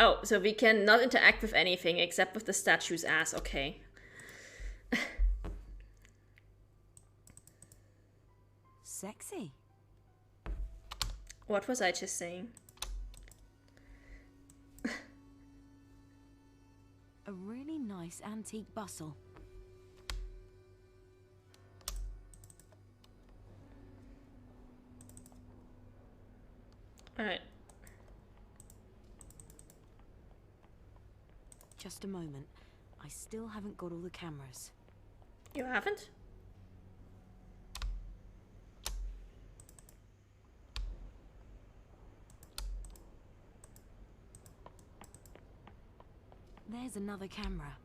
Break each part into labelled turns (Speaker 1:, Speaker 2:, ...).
Speaker 1: Oh, so we can not interact with anything except with the statue's ass. Okay.
Speaker 2: Sexy.
Speaker 1: What was I just saying?
Speaker 2: A really nice antique bustle.
Speaker 1: Alright.
Speaker 2: Just a moment. I still haven't got all the cameras.
Speaker 1: You haven't?
Speaker 2: There's another camera.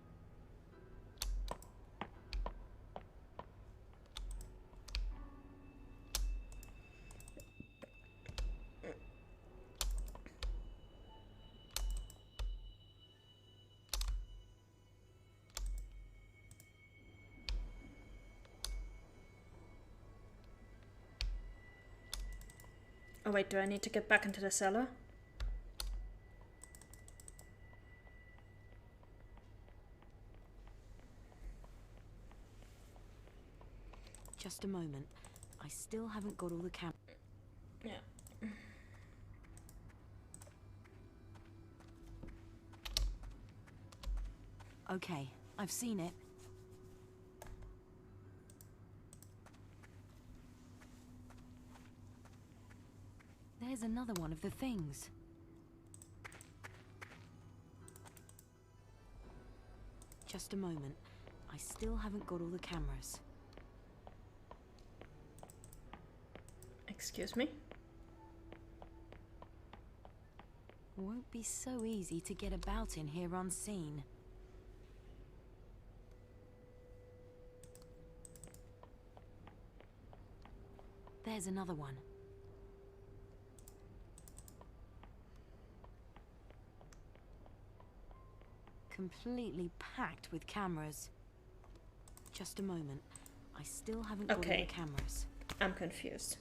Speaker 1: Oh wait, do I need to get back into the cellar?
Speaker 2: Just a moment. I still haven't got all the cameras.
Speaker 1: Yeah.
Speaker 2: Okay, I've seen it. There's another one of the things. Just a moment. I still haven't got all the cameras.
Speaker 1: Excuse me?
Speaker 2: Won't be so easy to get about in here unseen. There's another one. Completely packed with cameras. Just a moment. I still haven't got all the cameras.
Speaker 1: I'm confused.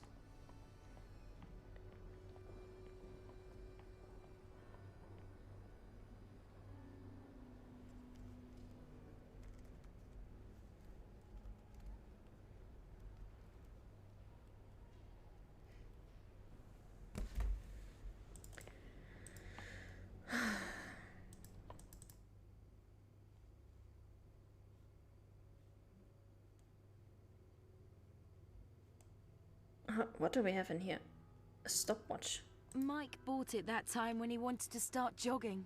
Speaker 1: What do we have in here? A stopwatch.
Speaker 2: Mike bought it that time when he wanted to start jogging.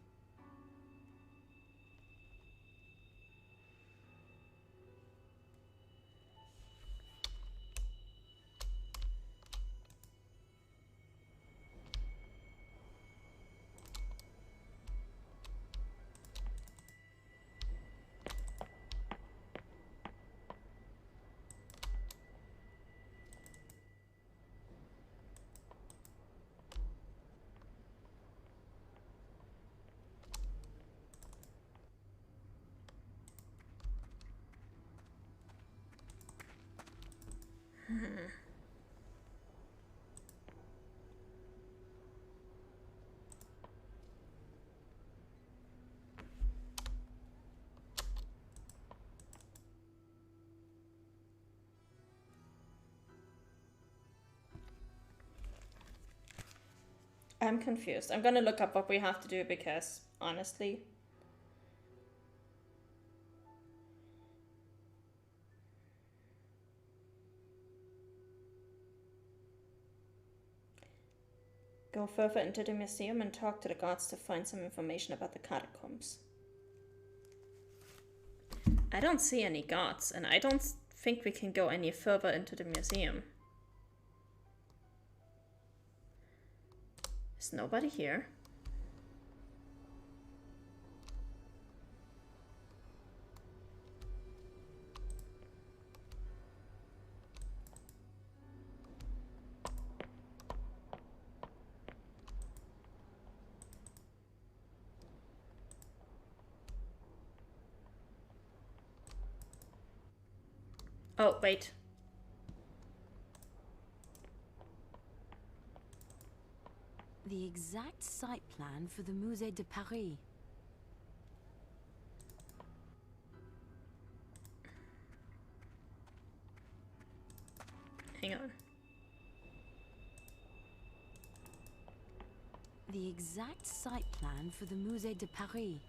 Speaker 2: I'm confused. I'm gonna look up what we have to do because, honestly... Go further into the museum and talk to the guards to find some information about the catacombs. I don't see any guards, and I don't think we can go any further into the museum. There's nobody here. Oh, wait. The exact site plan for the Musée de Paris.
Speaker 1: Hang on.
Speaker 2: The exact site plan for the Musée de Paris.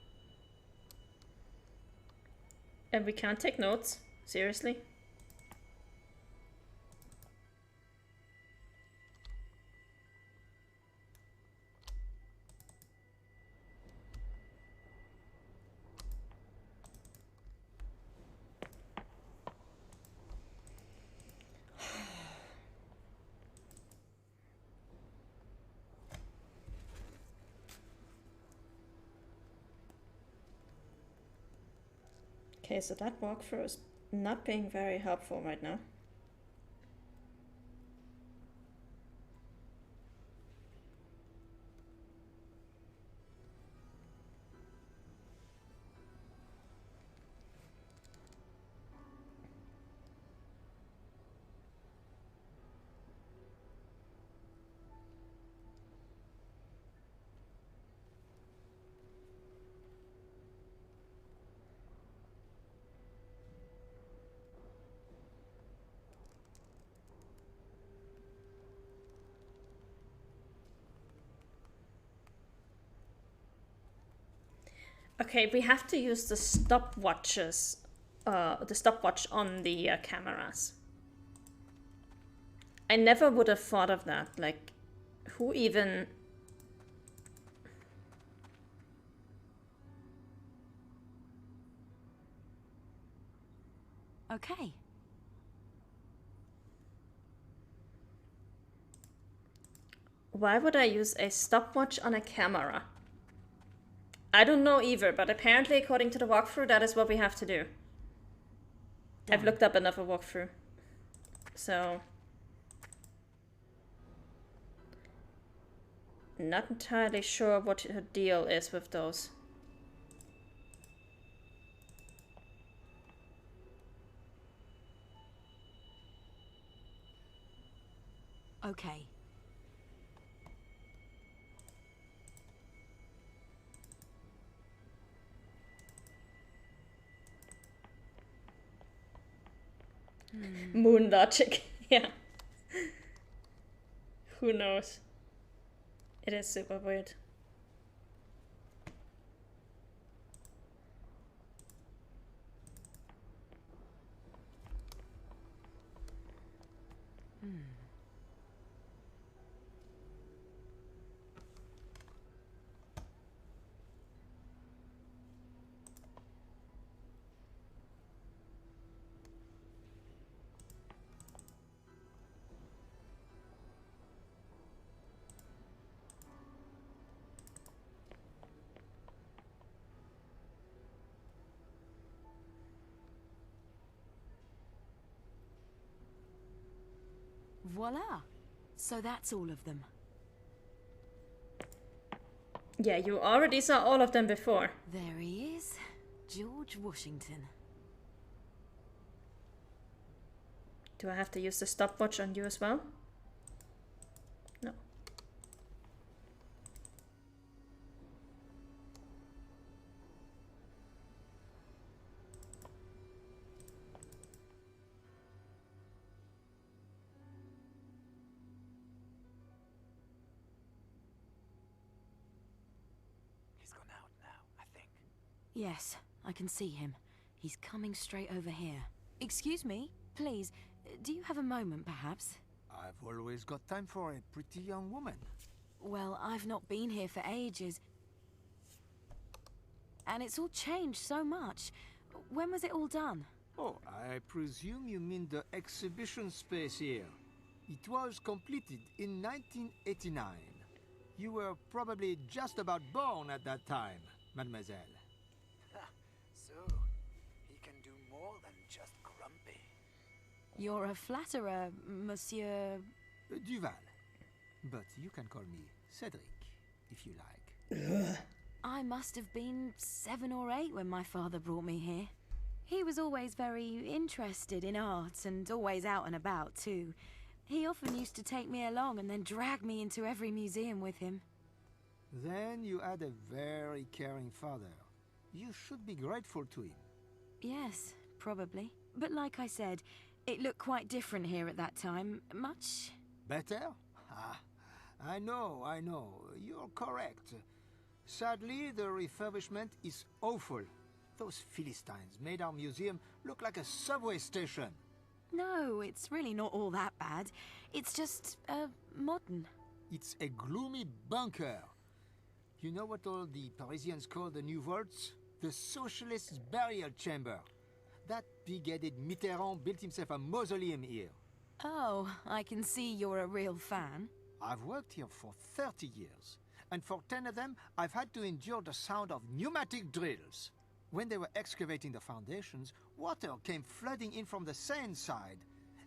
Speaker 1: And we can't take notes? Seriously? Okay, so that walkthrough is not being very helpful right now. Okay, we have to use the stopwatches, the stopwatch on the cameras. I never would have thought of that. Like, who even...
Speaker 2: Okay.
Speaker 1: Why would I use a stopwatch on a camera? I don't know either, but apparently according to the walkthrough, that is what we have to do. Done. I've looked up another walkthrough. So... not entirely sure what her deal is with those.
Speaker 2: Okay.
Speaker 1: Moon logic, yeah. Who knows? It is super weird.
Speaker 2: Voila! So that's all of them.
Speaker 1: Yeah, you already saw all of them before.
Speaker 2: There he is. George Washington.
Speaker 1: Do I have to use the stopwatch on you as well? No.
Speaker 2: Yes, I can see him. He's coming straight over here. Excuse me, please, do you have a moment, perhaps?
Speaker 3: I've always got time for a pretty young woman.
Speaker 2: Well, I've not been here for ages. And it's all changed so much. When was it all done?
Speaker 3: Oh, I presume you mean the exhibition space here. It was completed in 1989. You were probably just about born at that time, mademoiselle.
Speaker 4: So, he can do more than just grumpy.
Speaker 2: You're a flatterer, Monsieur...
Speaker 3: Duval. But you can call me Cedric, if you like.
Speaker 2: I must have been 7 or 8 when my father brought me here. He was always very interested in art and always out and about, too. He often used to take me along and then drag me into every museum with him.
Speaker 3: Then you had a very caring father. You should be grateful to him.
Speaker 2: Yes, probably. But like I said, it looked quite different here at that time. Much...
Speaker 3: Better? Ah, I know. You're correct. Sadly, the refurbishment is awful. Those Philistines made our museum look like a subway station.
Speaker 2: No, it's really not all that bad. It's just, modern.
Speaker 3: It's a gloomy bunker. You know what all the Parisians call the New Vaults? The Socialists' burial chamber. That big-headed Mitterrand built himself a mausoleum here.
Speaker 2: Oh, I can see you're a real fan.
Speaker 3: I've worked here for 30 years, and for 10 of them, I've had to endure the sound of pneumatic drills. When they were excavating the foundations, water came flooding in from the Seine side.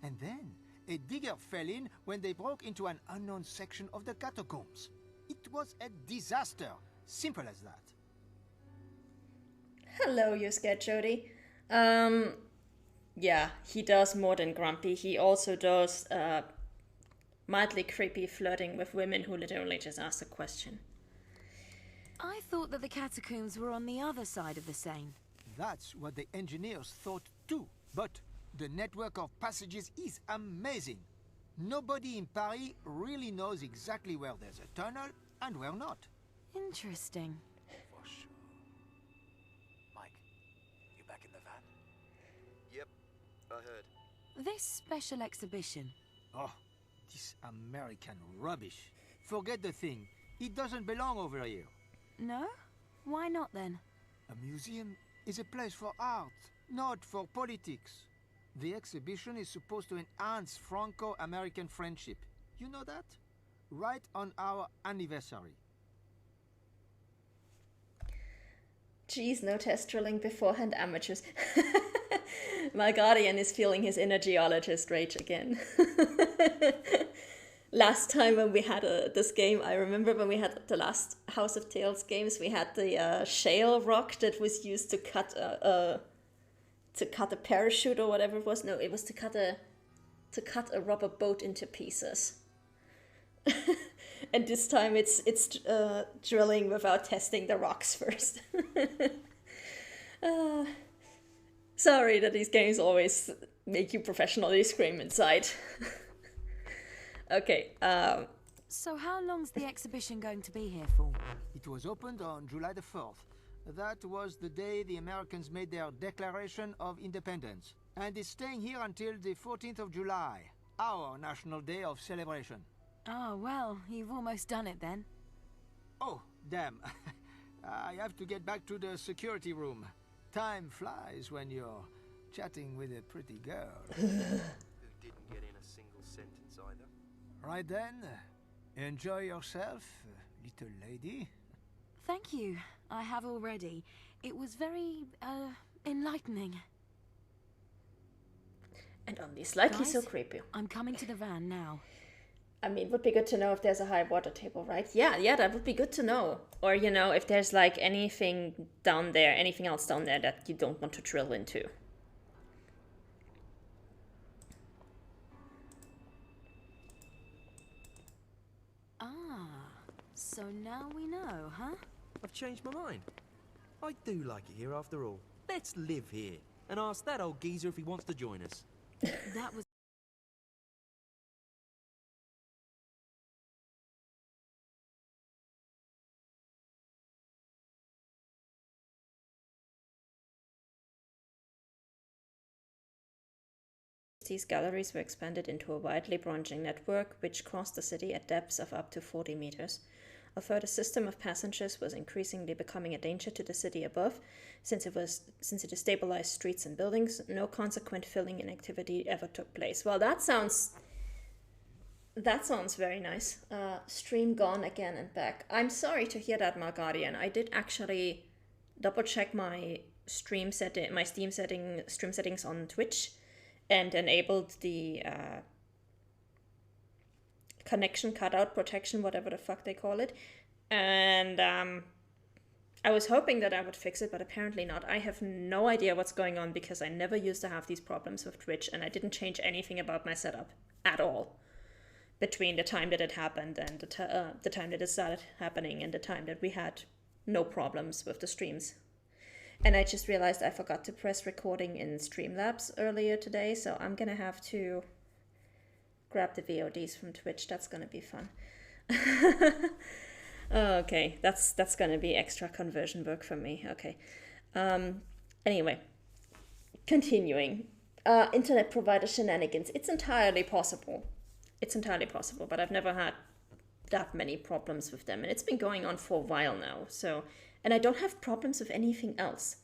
Speaker 3: And then, a digger fell in when they broke into an unknown section of the catacombs. It was a disaster. Simple as that.
Speaker 1: Hello, you scared Jody. Yeah, he does more than grumpy. He also does mildly creepy flirting with women who literally just ask a question.
Speaker 2: I thought that the catacombs were on the other side of the Seine.
Speaker 3: That's what the engineers thought too. But the network of passages is amazing. Nobody in Paris really knows exactly where there's a tunnel and where not.
Speaker 2: Interesting.
Speaker 4: For sure. Mike, you back in the van?
Speaker 5: Yep, I heard.
Speaker 2: This special exhibition.
Speaker 3: Oh, this American rubbish. Forget the thing. It doesn't belong over here.
Speaker 2: No? Why not then?
Speaker 3: A museum is a place for art, not for politics. The exhibition is supposed to enhance Franco-American friendship. You know that? Right on our anniversary.
Speaker 1: Geez, no test drilling beforehand, amateurs. My guardian is feeling his inner geologist rage again. Last time when we had this game, I remember when we had the last House of Tales games, we had the shale rock that was used to cut a parachute or whatever it was. No, it was to cut a rubber boat into pieces. And this time it's drilling without testing the rocks first. Sorry that these games always make you professionally scream inside. Okay.
Speaker 2: So how long's the exhibition going to be here for?
Speaker 3: It was opened on July the 4th. That was the day the Americans made their Declaration of Independence. And it's staying here until the 14th of July, our National Day of Celebration.
Speaker 2: Oh, well, you've almost done it then.
Speaker 3: Oh, damn. I have to get back to the security room. Time flies when you're chatting with a pretty girl.
Speaker 5: Who didn't get in a single sentence either.
Speaker 3: Right then, enjoy yourself, little lady.
Speaker 2: Thank you. I have already. It was very, enlightening.
Speaker 1: And on this, like, he's so
Speaker 2: Guys,
Speaker 1: creepy.
Speaker 2: I'm coming to the van now.
Speaker 1: I mean, it would be good to know if there's a high water table, right? Yeah, that would be good to know. Or, you know, if there's, like, anything else down there that you don't want to drill into.
Speaker 2: Ah, so now we know, huh?
Speaker 6: I've changed my mind. I do like it here after all. Let's live here and ask that old geezer if he wants to join us.
Speaker 2: That was...
Speaker 1: These galleries were expanded into a widely branching network which crossed the city at depths of up to 40 meters. Although the system of passages was increasingly becoming a danger to the city above, since it destabilized streets and buildings, no consequent filling in activity ever took place. Well, that sounds very nice. Stream gone again and back. I'm sorry to hear that, Marguardian. I did actually double check my stream settings on Twitch, and enabled the connection cutout protection, whatever the fuck they call it. And I was hoping that I would fix it, but apparently not. I have no idea what's going on because I never used to have these problems with Twitch, and I didn't change anything about my setup at all. between the time that it happened and the time that it started happening and the time that we had no problems with the streams. And I just realized I forgot to press recording in Streamlabs earlier today, so I'm gonna have to grab the VODs from Twitch. That's gonna be fun. Okay, that's gonna be extra conversion work for me. Okay. Anyway, continuing. Internet provider shenanigans. It's entirely possible. But I've never had that many problems with them, and it's been going on for a while now. So, and I don't have problems with anything else.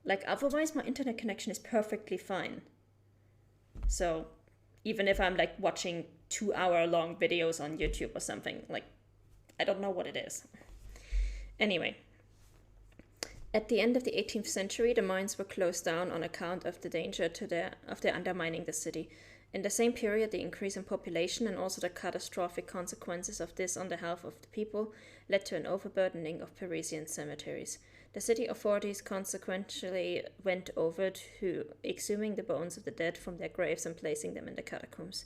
Speaker 1: Like, otherwise my internet connection is perfectly fine. So, even if I'm like watching 2-hour-long videos on YouTube or something, like, I don't know what it is. Anyway, at the end of the 18th century, the mines were closed down on account of the danger of their undermining the city. In the same period, the increase in population and also the catastrophic consequences of this on the health of the people led to an overburdening of Parisian cemeteries. The city authorities consequently went over to exhuming the bones of the dead from their graves and placing them in the catacombs.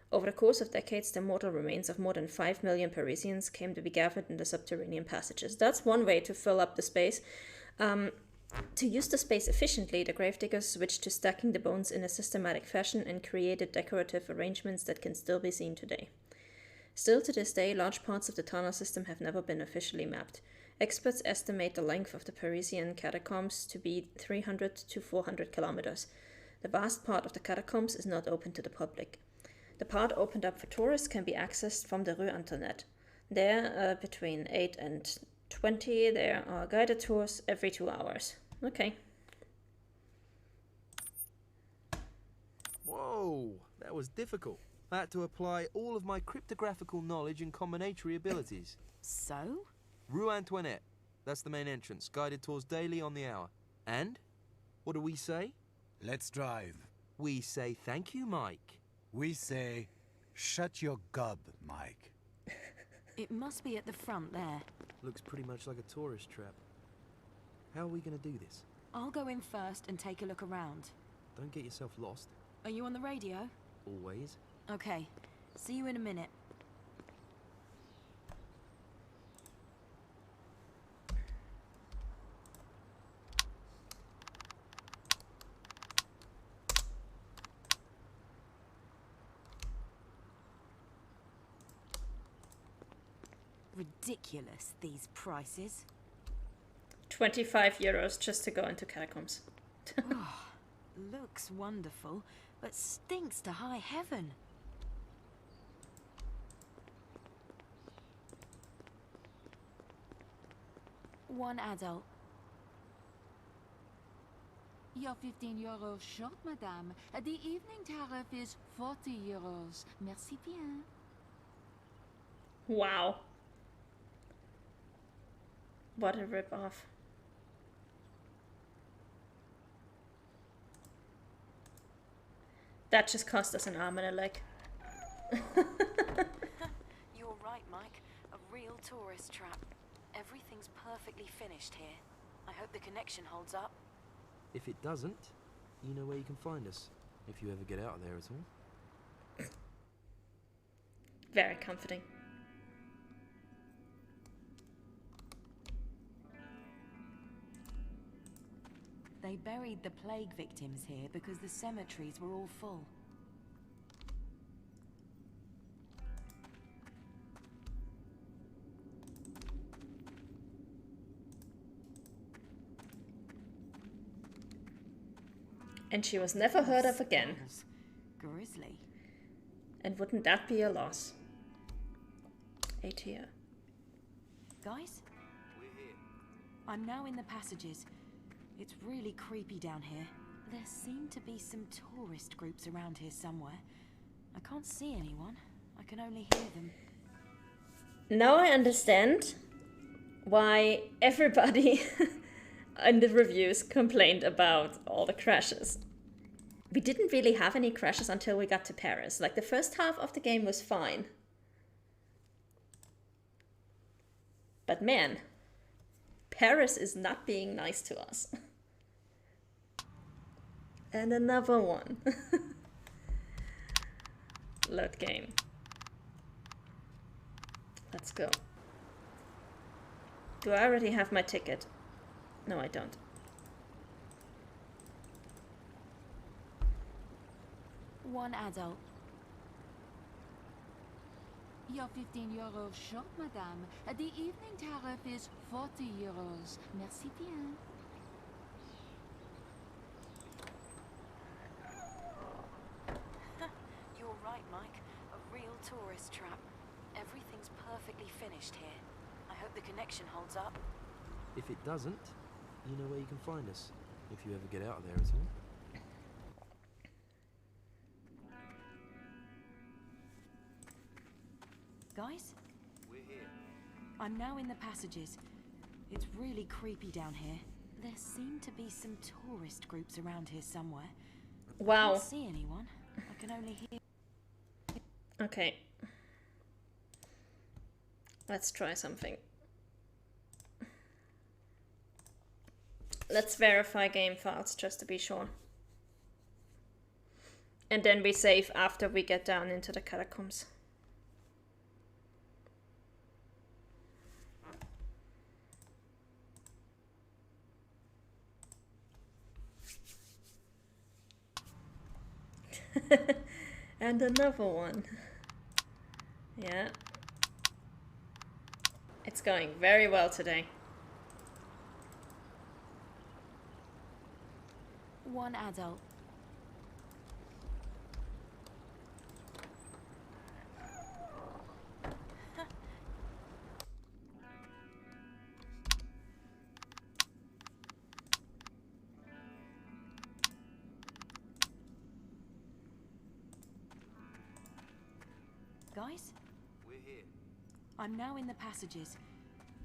Speaker 1: Over the course of decades, the mortal remains of more than 5 million Parisians came to be gathered in the subterranean passages. That's one way to fill up the space. To use the space efficiently, the gravediggers switched to stacking the bones in a systematic fashion and created decorative arrangements that can still be seen today. Still to this day, large parts of the tunnel system have never been officially mapped. Experts estimate the length of the Parisian catacombs to be 300 to 400 kilometers. The vast part of the catacombs is not open to the public. The part opened up for tourists can be accessed from the Rue Antoinette. There, between 8 and 20, there are guided tours every 2 hours. Okay.
Speaker 6: Whoa, that was difficult. I had to apply all of my cryptographical knowledge and combinatory abilities.
Speaker 2: So?
Speaker 6: Rue Antoinette. That's the main entrance. Guided tours daily on the hour. And? What do we say?
Speaker 3: Let's drive.
Speaker 6: We say thank you, Mike.
Speaker 3: We say, shut your gob, Mike.
Speaker 2: It must be at the front there.
Speaker 6: Looks pretty much like a tourist trap. How are we going to do this?
Speaker 2: I'll go in first and take a look around.
Speaker 6: Don't get yourself lost.
Speaker 2: Are you on the radio?
Speaker 6: Always.
Speaker 2: Okay. See you in a minute. Ridiculous, these prices.
Speaker 1: 25 euros just to go into catacombs.
Speaker 2: Looks wonderful, but stinks to high heaven. One adult.
Speaker 7: You're 15 euros short, madame. The evening tariff is 40 euros. Merci bien.
Speaker 1: Wow. What a rip-off. That just cost us an arm and a leg.
Speaker 2: You're right, Mike. A real tourist trap. Everything's perfectly finished here. I hope the connection holds up.
Speaker 6: If it doesn't, you know where you can find us. If you ever get out of there at all.
Speaker 1: Very comforting.
Speaker 2: They buried the plague victims here because the cemeteries were all full.
Speaker 1: And she was never heard of again.
Speaker 2: Grisly.
Speaker 1: And wouldn't that be a loss? 8 here.
Speaker 2: Guys?
Speaker 5: We're here.
Speaker 2: I'm now in the passages. It's really creepy down here. There seem to be some tourist groups around here somewhere. I can't see anyone. I can only hear them.
Speaker 1: Now I understand why everybody in the reviews complained about all the crashes. We didn't really have any crashes until we got to Paris. Like, the first half of the game was fine. But man, Paris is not being nice to us. And another one. Load game. Let's go. Do I already have my ticket? No, I don't.
Speaker 2: One adult.
Speaker 7: Your 15 euros short, madame. The evening tariff is 40 euros. Merci bien.
Speaker 2: You're right, Mike. A real tourist trap. Everything's perfectly finished here. I hope the connection holds up.
Speaker 6: If it doesn't, you know where you can find us, if you ever get out of there at all.
Speaker 2: Guys?
Speaker 5: We're here.
Speaker 2: I'm now in the passages. It's really creepy down here. There seem to be some tourist groups around here somewhere.
Speaker 1: Wow.
Speaker 2: Can't see anyone. I can only hear...
Speaker 1: Okay. Let's try something. Let's verify game files just to be sure. And then we save after we get down into the catacombs. And another one. Yeah. It's going very well today.
Speaker 2: One adult. Guys?
Speaker 5: We're here.
Speaker 2: I'm now in the passages.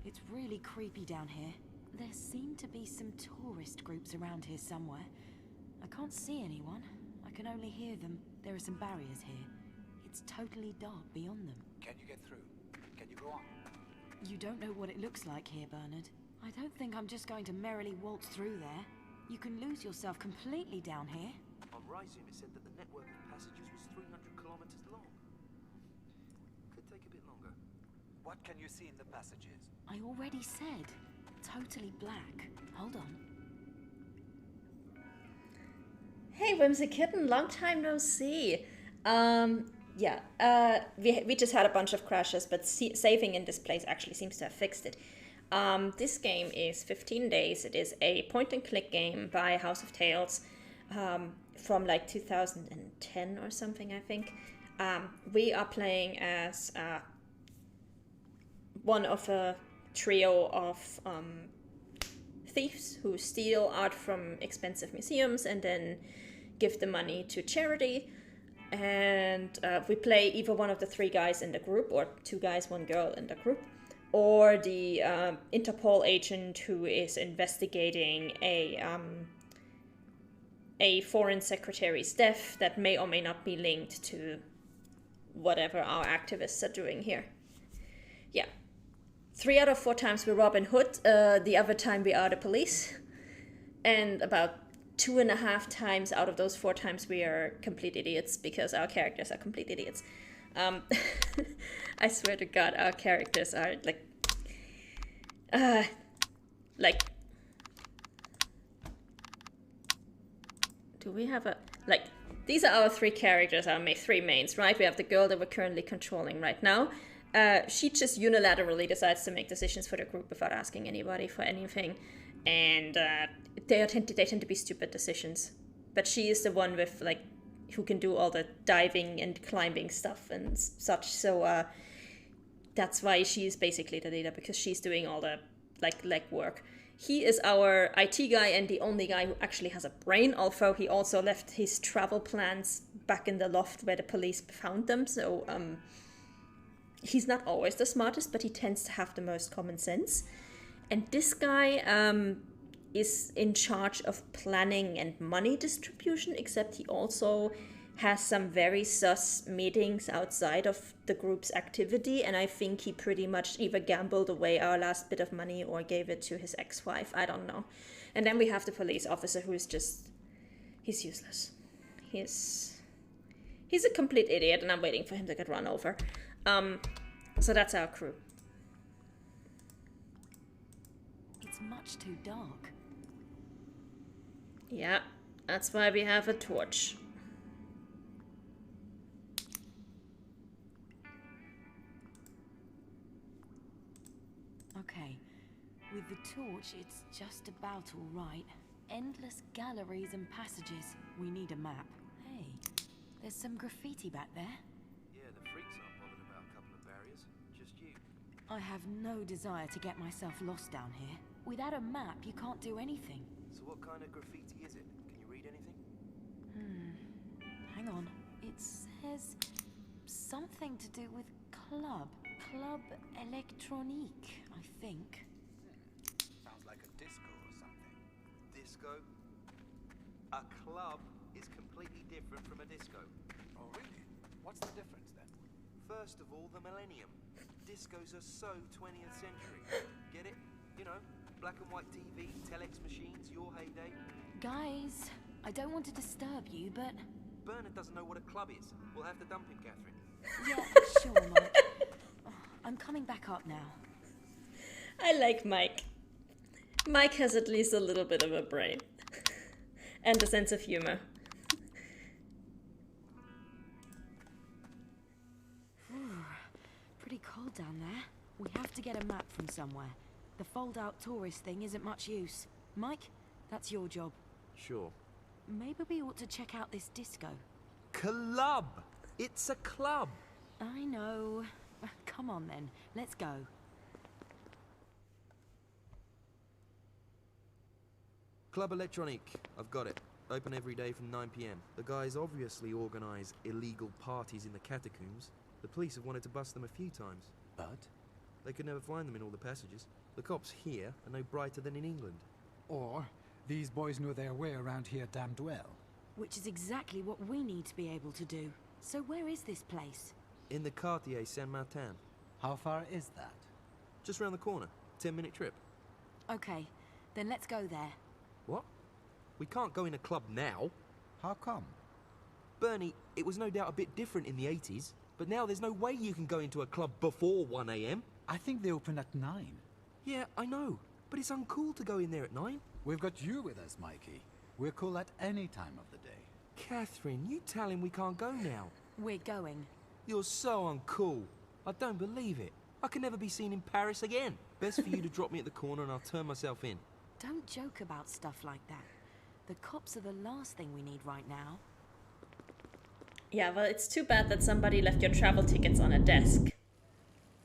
Speaker 2: It's really creepy down here. There seem to be some tourist groups around here somewhere. I can't see anyone. I can only hear them. There are some barriers here. It's totally dark beyond them.
Speaker 4: Can you get through? Can you go on?
Speaker 2: You don't know what it looks like here, Bernard. I don't think I'm just going to merrily waltz through there. You can lose yourself completely down here.
Speaker 5: On Ryzoom, it said that the network of passages was 300 kilometers long. Could take a bit longer.
Speaker 4: What can you see in the passages?
Speaker 2: I already said. Totally black. Hold on.
Speaker 1: Hey, Whimsy Kitten, long time no see. Yeah, we just had a bunch of crashes, but saving in this place actually seems to have fixed it. This game is 15 Days. It is a point-and-click game by House of Tales from like 2010 or something, I think. We are playing as one of a trio of thieves who steal art from expensive museums and then give the money to charity. And we play either one of the three guys in the group, or two guys, one girl in the group, or the Interpol agent who is investigating a foreign secretary's death that may or may not be linked to whatever our activists are doing here. Yeah. 3 out of 4 times we're Robin Hood, the other time we are the police, and about 2.5 times out of those 4 times we are complete idiots because our characters are complete idiots. I swear to God, our characters are do we have a, these are our 3 characters, our 3 mains, right? We have the girl that we're currently controlling right now. She just unilaterally decides to make decisions for the group without asking anybody for anything. And they tend to be stupid decisions. But she is the one with, who can do all the diving and climbing stuff and such. So that's why she's basically the leader, because she's doing all the, leg work. He is our IT guy and the only guy who actually has a brain, although he also left his travel plans back in the loft where the police found them. So, he's not always the smartest, but he tends to have the most common sense. And this guy is in charge of planning and money distribution, except he also has some very sus meetings outside of the group's activity, and I think he pretty much either gambled away our last bit of money or gave it to his ex-wife. I don't know. And then we have the police officer who is just... he's useless. He's a complete idiot, and I'm waiting for him to get run over. So that's our crew.
Speaker 2: It's much too dark.
Speaker 1: Yeah, that's why we have a torch.
Speaker 2: Okay, with the torch, it's just about all right. Endless galleries and passages. We need a map. Hey, there's some graffiti back there.
Speaker 5: Yeah, the freaks aren't bothered about a couple of barriers. Just you.
Speaker 2: I have no desire to get myself lost down here. Without a map, you can't do anything.
Speaker 5: So what kind of graffiti is it? Can you read anything?
Speaker 2: Hang on. It says something to do with club. Club Electronique, I think.
Speaker 4: Sounds like a disco or something.
Speaker 5: Disco? A club is completely different from a disco.
Speaker 4: Oh, really? What's the difference then?
Speaker 5: First of all, the millennium. Discos are so 20th century. Get it? You know, black and white TV, telex machines, your heyday.
Speaker 2: Guys, I don't want to disturb you, but...
Speaker 5: Bernard doesn't know what a club is. We'll have to dump him, Catherine.
Speaker 2: Yeah, sure, Mike. Oh, I'm coming back up now.
Speaker 1: I like Mike. Mike has at least a little bit of a brain. And a sense of humor.
Speaker 2: Pretty cold down there. We have to get a map from somewhere. The fold-out tourist thing isn't much use. Mike, that's your job.
Speaker 6: Sure.
Speaker 2: Maybe we ought to check out this disco.
Speaker 6: Club! It's a club!
Speaker 2: I know. Come on then, let's go.
Speaker 6: Club Electronique. I've got it. Open every day from 9 PM. The guys obviously organise illegal parties in the catacombs. The police have wanted to bust them a few times.
Speaker 8: But?
Speaker 6: They could never find them in all the passages. The cops here are no brighter than in England.
Speaker 8: Or these boys know their way around here damned well.
Speaker 2: Which is exactly what we need to be able to do. So where is this place?
Speaker 6: In the Quartier Saint-Martin.
Speaker 8: How far is that?
Speaker 6: Just round the corner. 10-minute trip.
Speaker 2: Okay, then let's go there.
Speaker 6: What? We can't go in a club now.
Speaker 8: How come?
Speaker 6: Bernie, it was no doubt a bit different in the 80s, but now there's no way you can go into a club before 1 AM.
Speaker 8: I think they open at 9.
Speaker 6: Yeah, I know, but it's uncool to go in there at 9.
Speaker 8: We've got you with us, Mikey. We're cool at any time of the day.
Speaker 6: Catherine, you tell him we can't go now.
Speaker 2: We're going.
Speaker 6: You're so uncool. I don't believe it. I can never be seen in Paris again. Best for you to drop me at the corner and I'll turn myself in.
Speaker 2: Don't joke about stuff like that. The cops are the last thing we need right now.
Speaker 1: Yeah, well, it's too bad that somebody left your travel tickets on a desk.